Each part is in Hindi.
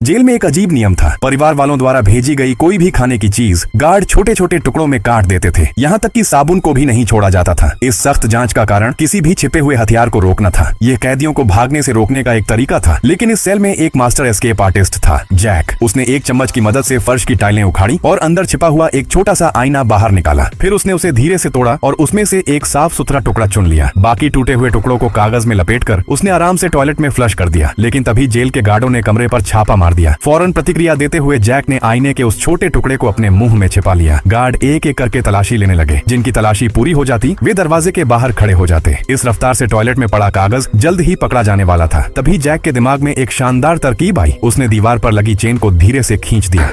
जेल में एक अजीब नियम था। परिवार वालों द्वारा भेजी गई कोई भी खाने की चीज गार्ड छोटे छोटे टुकड़ों में काट देते थे। यहाँ तक कि साबुन को भी नहीं छोड़ा जाता था। इस सख्त जांच का कारण किसी भी छिपे हुए हथियार को रोकना था। यह कैदियों को भागने से रोकने का एक तरीका था। लेकिन इस सेल में एक मास्टर एस्केप आर्टिस्ट था, जैक। उसने एक चम्मच की मदद से फर्श की टाइलें उखाड़ी और अंदर छिपा हुआ एक छोटा सा आईना बाहर निकाला। फिर उसने उसे धीरे से तोड़ा और उसमें से एक साफ सुथरा टुकड़ा चुन लिया। बाकी टूटे हुए टुकड़ों को कागज में लपेटकर उसने आराम से टॉयलेट में फ्लश कर दिया। लेकिन तभी जेल के गार्डों ने कमरे पर छापा मार दिया। फौरन प्रतिक्रिया देते हुए जैक ने आईने के उस छोटे टुकड़े को अपने मुंह में छिपा लिया। गार्ड एक एक करके तलाशी लेने लगे। जिनकी तलाशी पूरी हो जाती वे दरवाजे के बाहर खड़े हो जाते। इस रफ्तार से टॉयलेट में पड़ा कागज जल्द ही पकड़ा जाने वाला था। तभी जैक के दिमाग में एक शानदार तरकीब आई। उसने दीवार पर लगी चेन को धीरे से खींच दिया।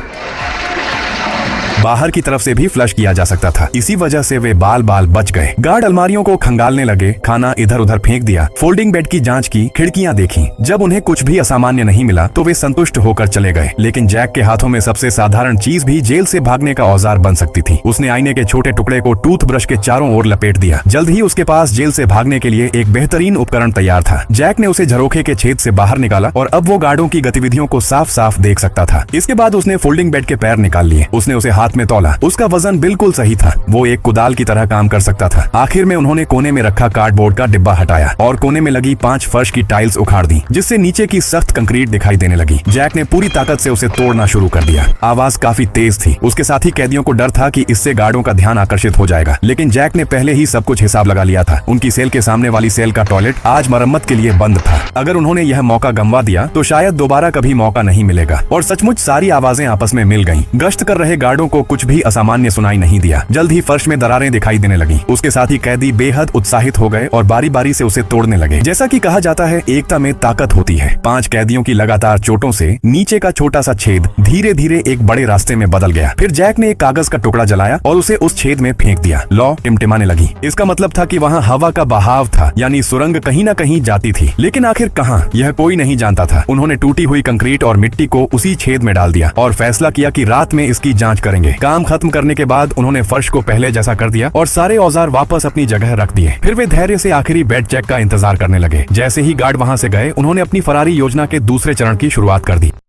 बाहर की तरफ से भी फ्लश किया जा सकता था। इसी वजह से वे बाल बाल बच गए। गार्ड अलमारियों को खंगालने लगे, खाना इधर उधर फेंक दिया, फोल्डिंग बेड की जांच की, खिड़कियां देखी। जब उन्हें कुछ भी असामान्य नहीं मिला तो वे संतुष्ट होकर चले गए। लेकिन जैक के हाथों में सबसे साधारण चीज भी जेल से भागने का औजार बन सकती थी। उसने आईने के छोटे टुकड़े को टूथब्रश के चारों ओर लपेट दिया। जल्द ही उसके पास जेल से भागने के लिए एक बेहतरीन उपकरण तैयार था। जैक ने उसे झरोखे के छेद से बाहर निकाला और अब वो गार्डों की गतिविधियों को साफ साफ देख सकता था। इसके बाद उसने फोल्डिंग बेड के पैर निकाल लिए। उसने उसे हाथ में तौला। उसका वजन बिल्कुल सही था। वो एक कुदाल की तरह काम कर सकता था। आखिर में उन्होंने कोने में रखा कार्डबोर्ड का डिब्बा हटाया और कोने में लगी 5 फर्श की टाइल्स उखाड़ दी, जिससे नीचे की सख्त कंक्रीट दिखाई देने लगी। जैक ने पूरी ताकत से उसे तोड़ना शुरू कर दिया। आवाज काफी तेज थी। उसके साथ ही कैदियों को डर था कि इससे गार्डों का ध्यान आकर्षित हो जाएगा। लेकिन जैक ने पहले ही सब कुछ हिसाब लगा लिया था। उनकी सेल के सामने वाली सेल का टॉयलेट आज मरम्मत के लिए बंद था। अगर उन्होंने यह मौका गंवा दिया तो शायद दोबारा कभी मौका नहीं मिलेगा। और सचमुच सारी आवाजें आपस में मिल गईं। गश्त कर रहे गार्डों को कुछ भी असामान्य सुनाई नहीं दिया। जल्द ही फर्श में दरारें दिखाई देने लगी। उसके साथ ही कैदी बेहद उत्साहित हो गए और बारी बारी से उसे तोड़ने लगे। जैसा कि कहा जाता है, एकता में ताकत होती है। 5 कैदियों की लगातार चोटों से नीचे का छोटा सा छेद धीरे धीरे एक बड़े रास्ते में बदल गया। फिर जैक ने एक कागज का टुकड़ा जलाया और उसे उस छेद में फेंक दिया। लौ टिमटिमाने लगी। इसका मतलब था कि वहाँ हवा का बहाव था, यानी सुरंग कहीं न कहीं जाती थी। लेकिन आखिर कहाँ, यह कोई नहीं जानता था। उन्होंने टूटी हुई कंक्रीट और मिट्टी को उसी छेद में डाल दिया और फैसला किया कि रात में इसकी जांच करेंगे। काम खत्म करने के बाद उन्होंने फर्श को पहले जैसा कर दिया और सारे औजार वापस अपनी जगह रख दिए। फिर वे धैर्य से आखिरी बेड चेक का इंतजार करने लगे। जैसे ही गार्ड वहां से गए, उन्होंने अपनी फरारी योजना के दूसरे चरण की शुरुआत कर दी।